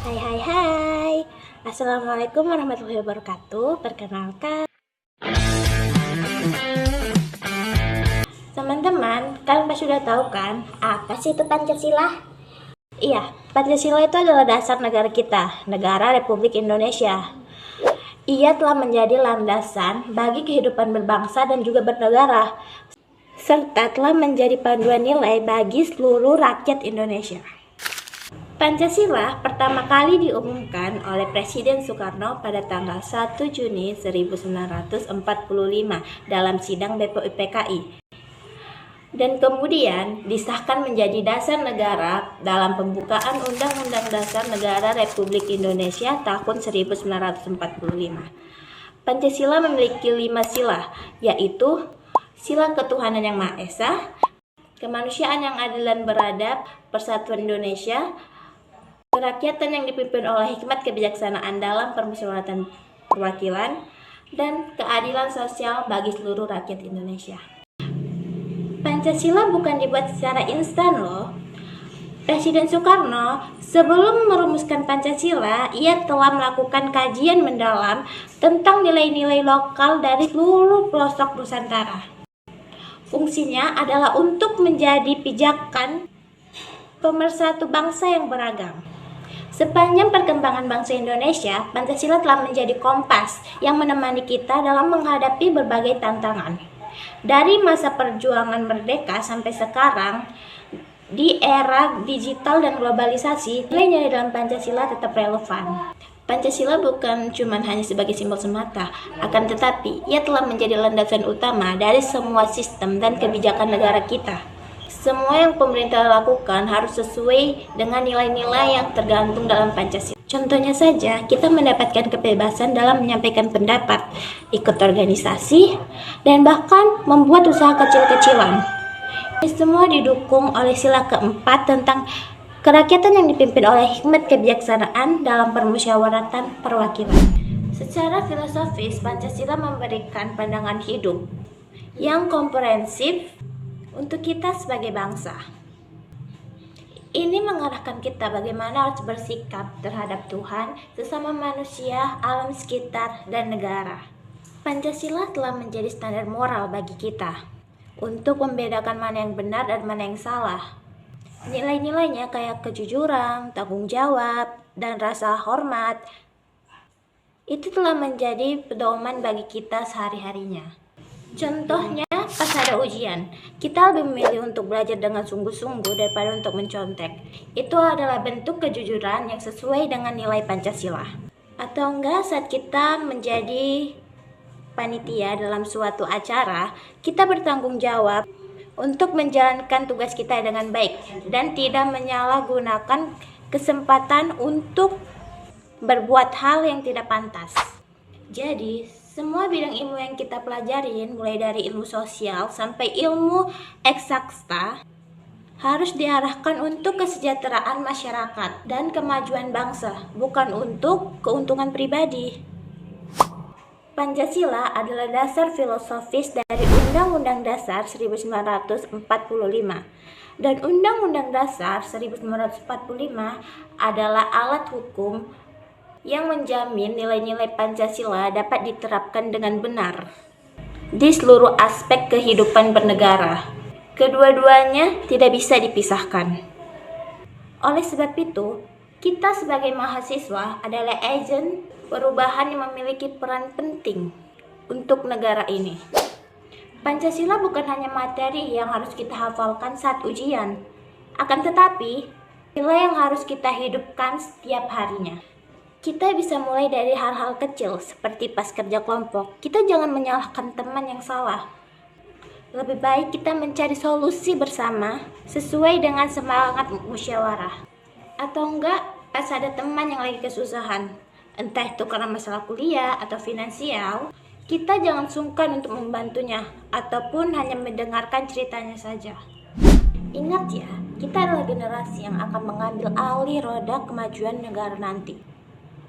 Hai hai hai. Assalamualaikum warahmatullahi wabarakatuh. Perkenalkan, teman-teman, kalian pasti sudah tahu kan apa sih itu Pancasila? Iya, Pancasila itu adalah dasar negara kita, Negara Republik Indonesia. Ia telah menjadi landasan bagi kehidupan berbangsa dan juga bernegara, serta telah menjadi panduan nilai bagi seluruh rakyat Indonesia. Pancasila pertama kali diumumkan oleh Presiden Soekarno pada tanggal 1 Juni 1945 dalam sidang BPUPKI dan kemudian disahkan menjadi dasar negara dalam pembukaan Undang-Undang Dasar Negara Republik Indonesia tahun 1945. Pancasila memiliki 5 sila, yaitu sila ketuhanan yang Maha Esa, kemanusiaan yang adil dan beradab, persatuan Indonesia, kerakyatan yang dipimpin oleh hikmat kebijaksanaan dalam permusyawaratan perwakilan, dan keadilan sosial bagi seluruh rakyat Indonesia. Pancasila bukan dibuat secara instan loh. Presiden Soekarno sebelum merumuskan Pancasila, ia telah melakukan kajian mendalam tentang nilai-nilai lokal dari seluruh pelosok Nusantara. Fungsinya adalah untuk menjadi pijakan pemersatu bangsa yang beragam. Sepanjang perkembangan bangsa Indonesia, Pancasila telah menjadi kompas yang menemani kita dalam menghadapi berbagai tantangan. Dari masa perjuangan merdeka sampai sekarang, di era digital dan globalisasi, nilai-nilai dalam Pancasila tetap relevan. Pancasila bukan cuma hanya sebagai simbol semata, akan tetapi ia telah menjadi landasan utama dari semua sistem dan kebijakan negara kita. Semua yang pemerintah lakukan harus sesuai dengan nilai-nilai yang tergantung dalam Pancasila. Contohnya saja, kita mendapatkan kebebasan dalam menyampaikan pendapat, ikut organisasi, dan bahkan membuat usaha kecil-kecilan. Ini semua didukung oleh sila keempat tentang kerakyatan yang dipimpin oleh hikmat kebijaksanaan dalam permusyawaratan perwakilan. Secara filosofis, Pancasila memberikan pandangan hidup yang komprehensif untuk kita sebagai bangsa. Ini mengarahkan kita bagaimana harus bersikap terhadap Tuhan, sesama manusia, alam sekitar, dan negara. Pancasila telah menjadi standar moral bagi kita untuk membedakan mana yang benar dan mana yang salah. Nilai-nilainya kayak kejujuran, tanggung jawab, dan rasa hormat itu telah menjadi pedoman bagi kita sehari-harinya. Contohnya, pas ada ujian, kita lebih memilih untuk belajar dengan sungguh-sungguh daripada untuk mencontek. Itu adalah bentuk kejujuran yang sesuai dengan nilai Pancasila. Atau enggak, saat kita menjadi panitia dalam suatu acara, kita bertanggung jawab untuk menjalankan tugas kita dengan baik dan tidak menyalahgunakan kesempatan untuk berbuat hal yang tidak pantas. Jadi, semua bidang ilmu yang kita pelajarin, mulai dari ilmu sosial sampai ilmu eksakta, harus diarahkan untuk kesejahteraan masyarakat dan kemajuan bangsa, bukan untuk keuntungan pribadi. Pancasila adalah dasar filosofis dari Undang-Undang Dasar 1945, dan Undang-Undang Dasar 1945 adalah alat hukum yang menjamin nilai-nilai Pancasila dapat diterapkan dengan benar di seluruh aspek kehidupan bernegara. Kedua-duanya tidak bisa dipisahkan. Oleh sebab itu, kita sebagai mahasiswa adalah agen perubahan yang memiliki peran penting untuk negara ini. Pancasila bukan hanya materi yang harus kita hafalkan saat ujian, akan tetapi nilai yang harus kita hidupkan setiap harinya. Kita bisa mulai dari hal-hal kecil seperti pas kerja kelompok. Kita jangan menyalahkan teman yang salah. Lebih baik kita mencari solusi bersama sesuai dengan semangat musyawarah. Atau enggak, pas ada teman yang lagi kesusahan, entah itu karena masalah kuliah atau finansial, kita jangan sungkan untuk membantunya ataupun hanya mendengarkan ceritanya saja. Ingat ya, kita adalah generasi yang akan mengambil alih roda kemajuan negara nanti.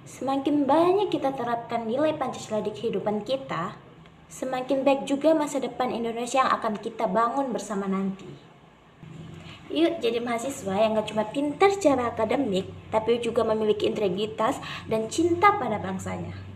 Semakin banyak kita terapkan nilai Pancasila di kehidupan kita, semakin baik juga masa depan Indonesia yang akan kita bangun bersama nanti. Yuk jadi mahasiswa yang gak cuma pintar secara akademik, tapi juga memiliki integritas dan cinta pada bangsanya.